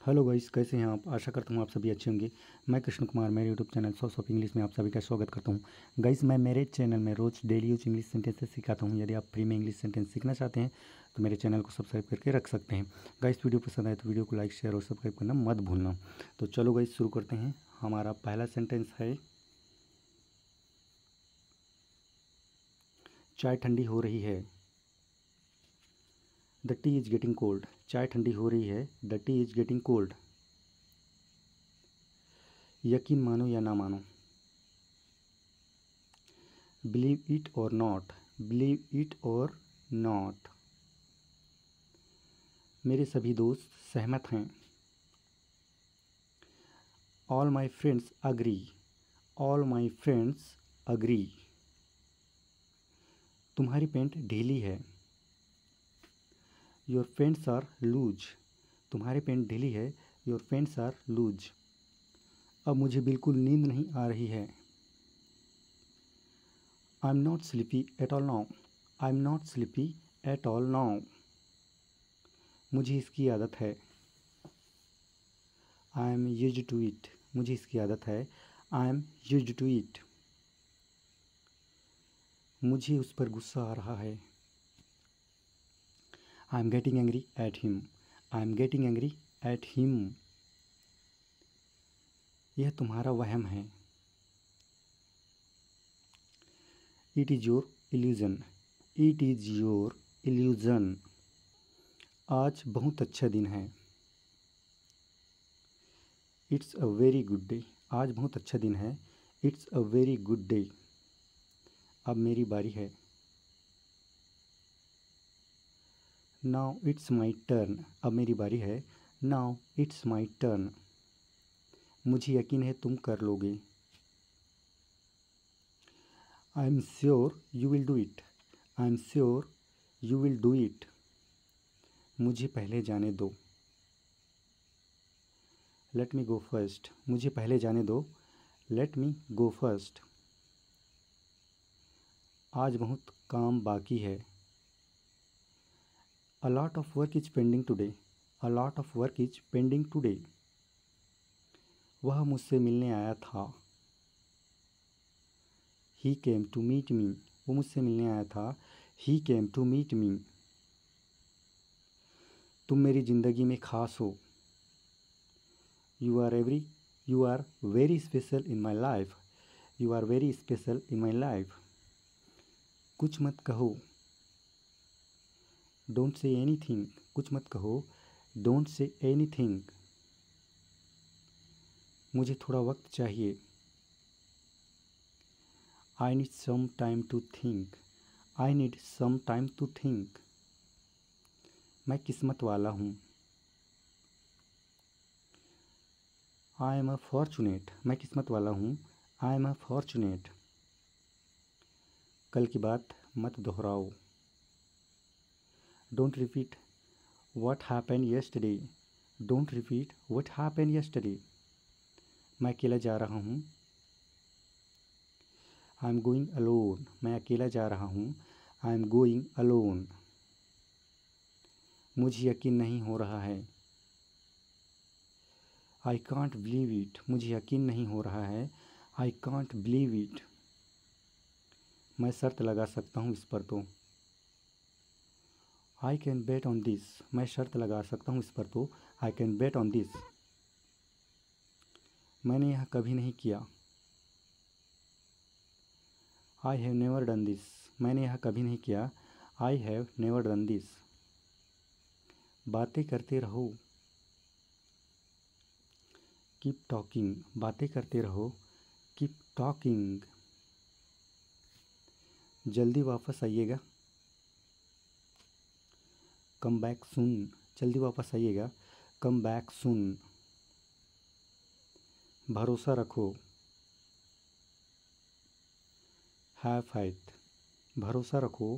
Hello guys, कैसे हैं आप। आशा करता हूँ आप सभी अच्छे होंगे। मैं कृष्ण कुमार, मेरे YouTube channel sauce of English में आप सभी का स्वागत करता हूँ। गाइस, मैं मेरे चैनल में रोज़ डेली यूज इंग्लिश सेंटेंसेस सिखाता हूँ। यदि आप फ्री में इंग्लिश सेंटेंस सीखना चाहते हैं तो मेरे चैनल को सब्सक्राइब करके रख सकते हैं। गाइस, वीडियो पसंद आए तो वीडियो को लाइक, शेयर और सब्सक्राइब करना मत भूलना। तो चलो गाइस, शुरू करते हैं। हमारा पहला सेंटेंस है, चाय ठंडी हो रही है। The tea is getting cold. चाय ठंडी हो रही है। The tea is getting cold. यकीन मानो या ना मानो, believe it or not. Believe it or not. मेरे सभी दोस्त सहमत हैं। All my friends agree. All my friends agree. तुम्हारी पेंट ढीली है। Your pants are loose. तुम्हारी पेंट ढीली है। Your pants are loose. अब मुझे बिल्कुल नींद नहीं आ रही है। I am not sleepy at all now. I am not sleepy at all now. मुझे इसकी आदत है। I am used to it. मुझे इसकी आदत है। I am used to it. मुझे उस पर गुस्सा आ रहा है। I am getting angry at him. I am getting angry at him. यह तुम्हारा वहम है। It is your illusion. It is your illusion. आज बहुत अच्छा दिन है। It's a very good day. आज बहुत अच्छा दिन है। It's a very good day. अब मेरी बारी है। Now it's my turn. अब मेरी बारी है। Now it's my turn. मुझे यकीन है तुम कर लोगे। I am sure you will do it. I am sure you will do it. मुझे पहले जाने दो। लेट मी गो फर्स्ट। मुझे पहले जाने दो। लेट मी गो फर्स्ट। आज बहुत काम बाकी है। अ lot of work is pending today. A lot of work is pending today. वह मुझसे मिलने आया था। He came to meet me. वो मुझसे मिलने आया था। He came to meet me. तुम मेरी ज़िंदगी में खास हो। You are very special in my life. You are very special in my life. कुछ मत कहो। Don't say anything. कुछ मत कहो। Don't say anything. मुझे थोड़ा वक्त चाहिए। I need some time to think. I need some time to think. मैं किस्मत वाला हूँ। I am a fortunate. मैं किस्मत वाला हूँ। I am a fortunate. कल की बात मत दोहराओ। Don't repeat what happened yesterday. Don't repeat what happened yesterday. मैं अकेला जा रहा हूँ। I am going alone. मैं अकेला जा रहा हूँ। I am going alone. मुझे यकीन नहीं हो रहा है। I can't believe it. मुझे यकीन नहीं हो रहा है। I can't believe it. मैं शर्त लगा सकता हूँ इस पर तो। I can bet on this. मैं शर्त लगा सकता हूँ इस पर तो। I can bet on this. मैंने यह कभी नहीं किया। I have never done this. मैंने यह कभी नहीं किया। I have never done this. बातें करते रहो। Keep talking. बातें करते रहो। Keep talking. जल्दी वापस आइएगा। Come back soon. जल्दी वापस आइएगा। Come back soon. भरोसा रखो। Have fifth. भरोसा रखो।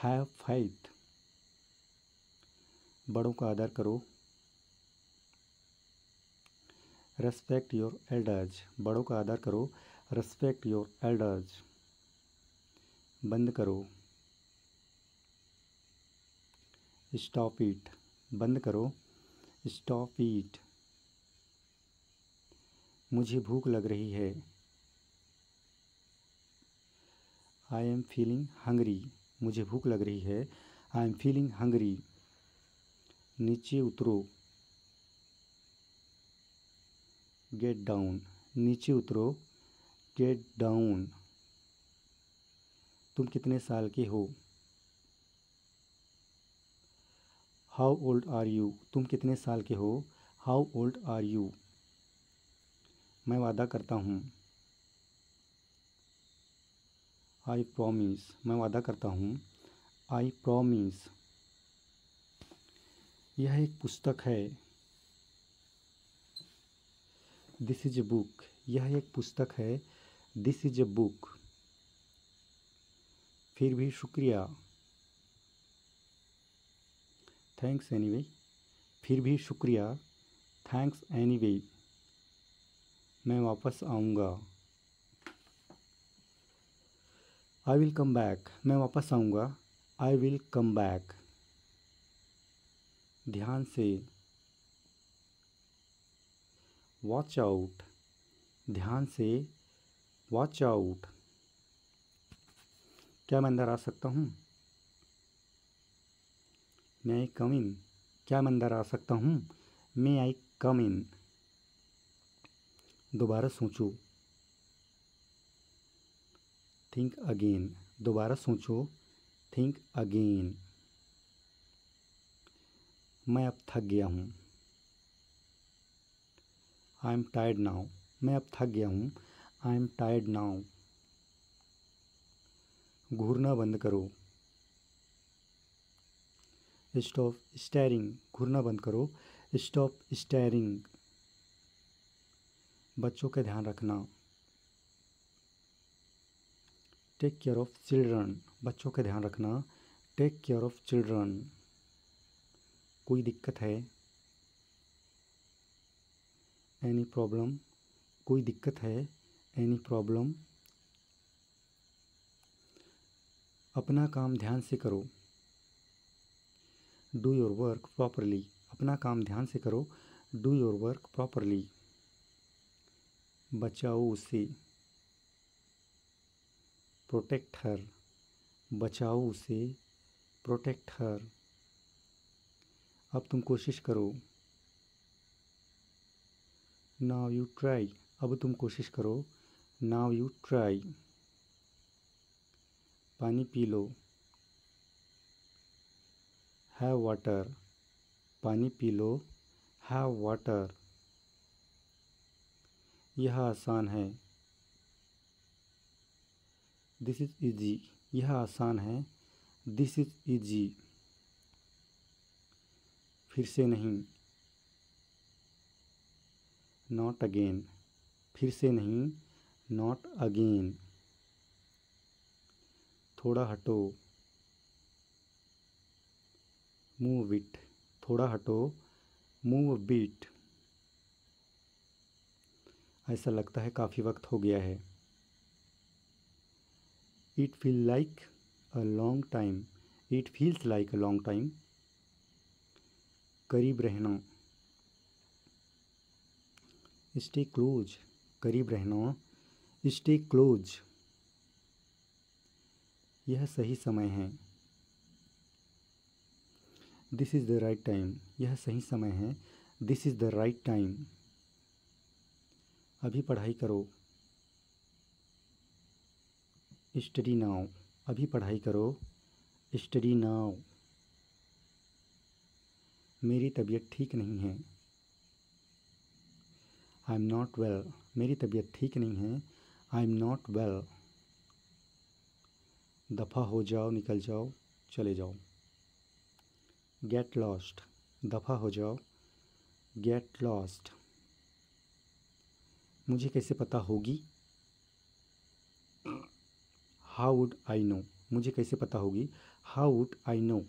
Have fifth. बड़ों का आदर करो। Respect your elders. बड़ों का आदर करो। Respect your elders. बंद करो। Stop it. बंद करो। Stop it. मुझे भूख लग रही है। I am feeling hungry. मुझे भूख लग रही है। I am feeling hungry. नीचे उतरो। Get down. नीचे उतरो। Get down. तुम कितने साल के हो? How old are you? तुम कितने साल के हो? How old are you? मैं वादा करता हूँ। I promise. मैं वादा करता हूँ। I promise. यह एक पुस्तक है। This is a book. यह एक पुस्तक है। This is a book. फिर भी शुक्रिया। Thanks anyway. फिर भी शुक्रिया। Thanks anyway. मैं वापस आऊँगा। I will come back. मैं वापस आऊँगा। I will come back. ध्यान से। Watch out. ध्यान से। Watch out. क्या मैं अंदर आ सकता हूँ? मे आई कम इन? क्या मैं अंदर आ सकता हूँ? मे आई कम इन? दोबारा सोचो। Think again. दोबारा सोचो। Think again. मैं अब थक गया हूँ। I am tired now. मैं अब थक गया हूँ। I am tired now. घूरना बंद करो। Stop staring. घूरना बंद करो। Stop staring. बच्चों का ध्यान रखना। Take care of children. बच्चों का ध्यान रखना। Take care of children. कोई दिक्कत है? Any problem? कोई दिक्कत है? Any problem? अपना काम ध्यान से करो। Do your work properly. अपना काम ध्यान से करो। Do your work properly. बचाओ उसे। प्रोटेक्ट हर। बचाओ उसे। प्रोटेक्ट हर। अब तुम कोशिश करो। Now you try. अब तुम कोशिश करो। Now you try. पानी पी लो। Have water. पानी पी लो। Have water. यह आसान है। This is easy. यह आसान है। This is easy. फिर से नहीं। Not again. फिर से नहीं। Not again. थोड़ा हटो। Move it. थोड़ा हटो। Move bit. ऐसा लगता है काफ़ी वक्त हो गया है। It feel like a long time. It feels like a long time. करीब रहना। Stay close. करीब रहना। Stay close. यह सही समय है। This is the right time. यह सही समय है। This is the right time. अभी पढ़ाई करो। Study now. अभी पढ़ाई करो। Study now. मेरी तबीयत ठीक नहीं है। I am not well. मेरी तबीयत ठीक नहीं है। I am not well. दफ़ा हो जाओ। निकल जाओ। चले जाओ। Get lost. दफ़ा हो जाओ। Get lost. मुझे कैसे पता होगी? How would I know? मुझे कैसे पता होगी? How would I know?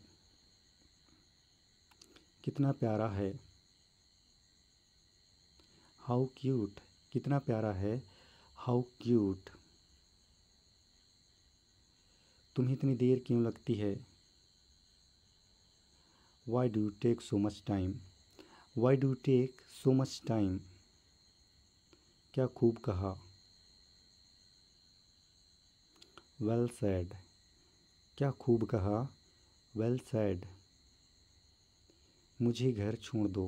कितना प्यारा है। How cute. कितना प्यारा है। How cute. तुम्हें इतनी देर क्यों लगती है? Why do you take so much time? Why do you take so much time? क्या खूब कहा। वेल सेड, क्या खूब कहा। Well said. मुझे घर छोड़ दो।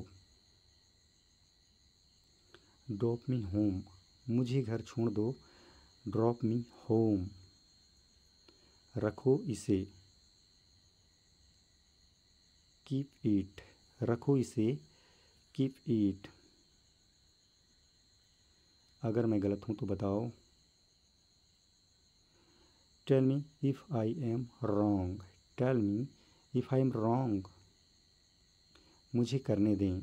ड्रॉप मी होम, मुझे घर छोड़ दो। Drop me home. रखो इसे। कीप इट, रखो इसे। Keep it. अगर मैं गलत हूँ तो बताओ। Tell me if I am wrong, tell me if I am wrong. मुझे करने दें।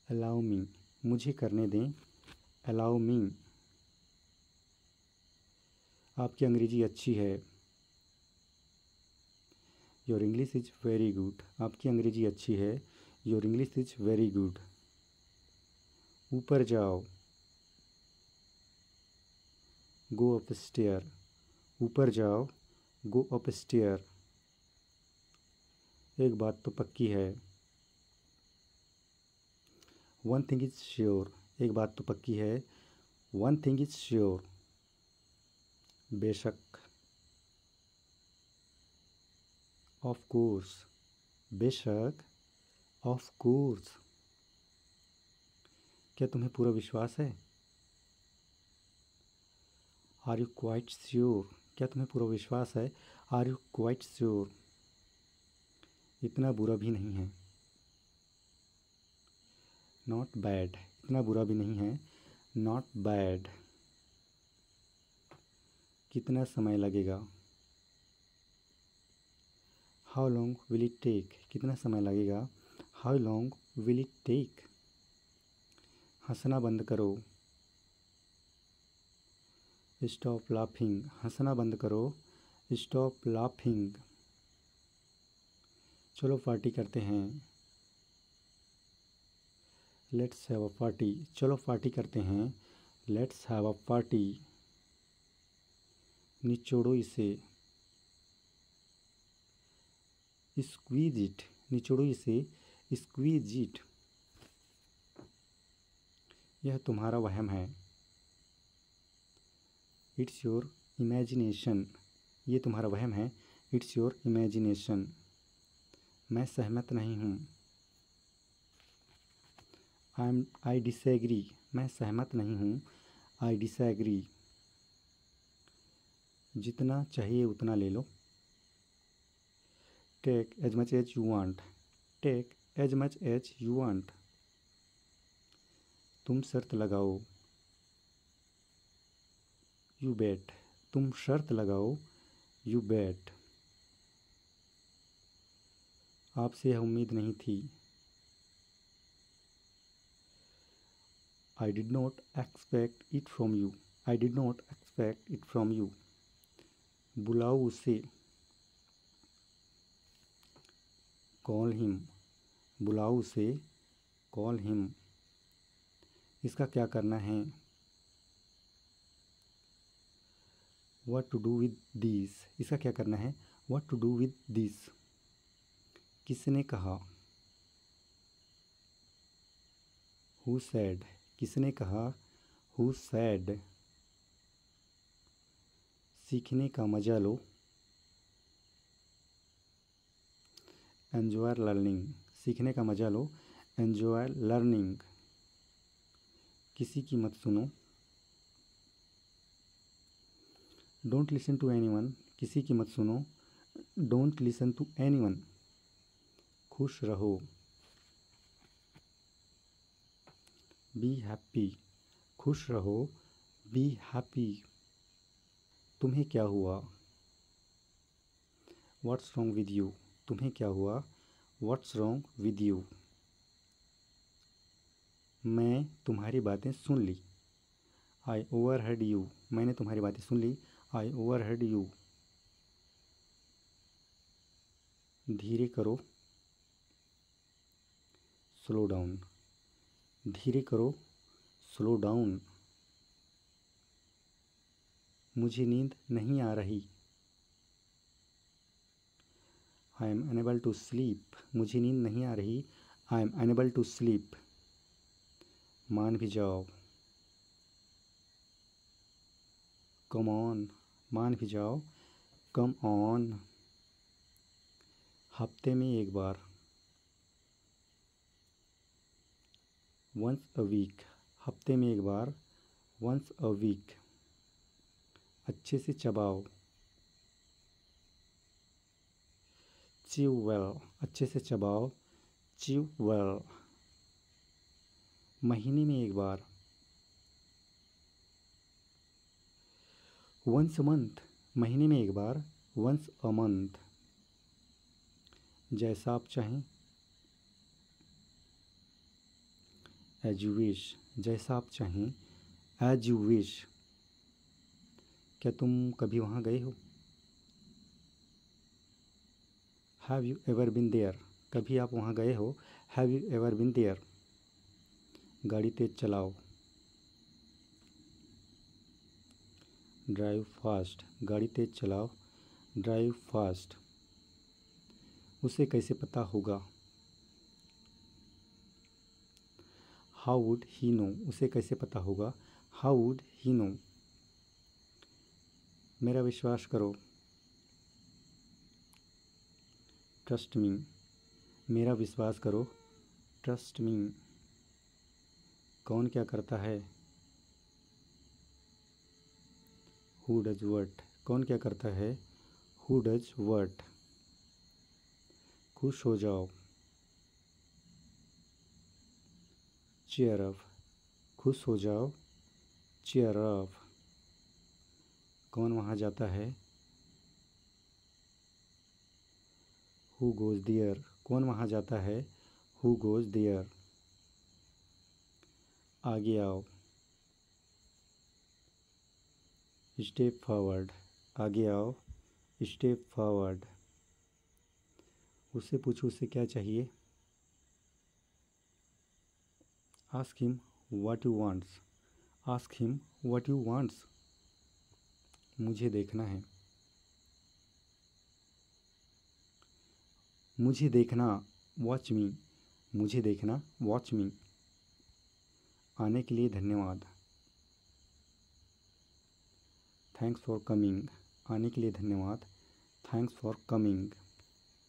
अलाउ मी, मुझे करने दें। Allow me. आपकी अंग्रेजी अच्छी है। Your English is very good, आपकी अंग्रेजी अच्छी है। Your English is very good. ऊपर जाओ। गो अप स्टेयर, ऊपर जाओ। Go up stair. एक बात तो पक्की है। वन थिंग इज़ श्योर, एक बात तो पक्की है। One thing is sure. बेशक। ऑफ कोर्स, बेशक। Of course. क्या तुम्हें पूरा विश्वास है। आर यू क्वाइट श्योर, क्या तुम्हें पूरा विश्वास है। Are you quite sure. इतना बुरा भी नहीं है। नॉट बैड, इतना बुरा भी नहीं है। Not bad. कितना समय लगेगा। How long will it take, कितना समय लगेगा। How long will it take. हंसना बंद करो। स्टॉप लाफिंग, हंसना बंद करो। Stop laughing. चलो पार्टी करते हैं। लेट्स हैव अ पार्टी, चलो पार्टी करते हैं। Let's have a party. निचोड़ो इसे। स्क्वीज इट, निचोड़ो इसे। Squeeze it. यह तुम्हारा वहम है। इट्स योर इमेजिनेशन, ये तुम्हारा वहम है। It's your imagination. मैं सहमत नहीं हूँ। आई डिसएग्री, मैं सहमत नहीं हूँ। I disagree. जितना चाहिए उतना ले लो। Take as much as you want, take as much as you want. तुम शर्त लगाओ। यू बेट, तुम शर्त लगाओ। You bet. आपसे यह उम्मीद नहीं थी। I did not expect it from you, I did not expect it from you. बुलाओ उसे। कॉल हिम, बुलाओ उसे। Call him. इसका क्या करना है। What to do with this, इसका क्या करना है। What to do with this. किसने कहा। हु सैड, किसने कहा। Who said. सीखने का मजा लो। एन्जॉय लर्निंग, सीखने का मजा लो। Enjoy learning. किसी की मत सुनो। डोंट लिसन टू एनीवन, किसी की मत सुनो। Don't listen to anyone. खुश रहो। बी हैप्पी, खुश रहो। Be happy. तुम्हें क्या हुआ। व्हाट्स रॉन्ग विद यू, तुम्हें क्या हुआ। What's wrong with you. मैं तुम्हारी बातें सुन ली। आई ओवर हेड यू, मैंने तुम्हारी बातें सुन ली। I overheard you. धीरे करो। स्लो डाउन, धीरे करो। Slow down. मुझे नींद नहीं आ रही। I am unable to sleep, मुझे नींद नहीं आ रही। I am unable to sleep. मान भी जाओ, कम ऑन, मान भी जाओ, कम ऑन। हफ्ते में एक बार, वंस अ वीक, हफ्ते में एक बार, वंस अ वीक। अच्छे से चबाओ, च्यू वेल, अच्छे से चबाओ, च्यू वेल। महीने में एक बार, वंस अ मंथ, महीने में एक बार, वंस अ मंथ। जैसा आप चाहें, एज यू विश, जैसा आप चाहें, एज यू विश। क्या तुम कभी वहाँ गए हो? Have you ever been there, कभी आप वहाँ गए हो? Have you ever been there. गाड़ी तेज चलाओ, ड्राइव फास्ट, गाड़ी तेज चलाओ, ड्राइव फास्ट। उसे कैसे पता होगा? हाउ वुड ही नो, उसे कैसे पता होगा? How would he know. मेरा विश्वास करो, ट्रस्ट मी, मेरा विश्वास करो, ट्रस्ट मी। कौन क्या करता है? हु डज व्हाट, कौन क्या करता है? Who does what. खुश हो जाओ, चीयर अप, खुश हो जाओ, चीयर अप। कौन वहाँ जाता है? हु गोज़ देयर, कौन वहाँ जाता है? Who goes there. आगे आओ, स्टेप फॉरवर्ड, आगे आओ, स्टेप फॉरवर्ड। उससे पूछो उससे क्या चाहिए? Ask him what you wants, ask him what you wants. मुझे देखना है, मुझे देखना, वॉच मी, मुझे देखना, वॉच मी। आने के लिए धन्यवाद, थैंक्स फॉर कमिंग, आने के लिए धन्यवाद, थैंक्स फॉर कमिंग।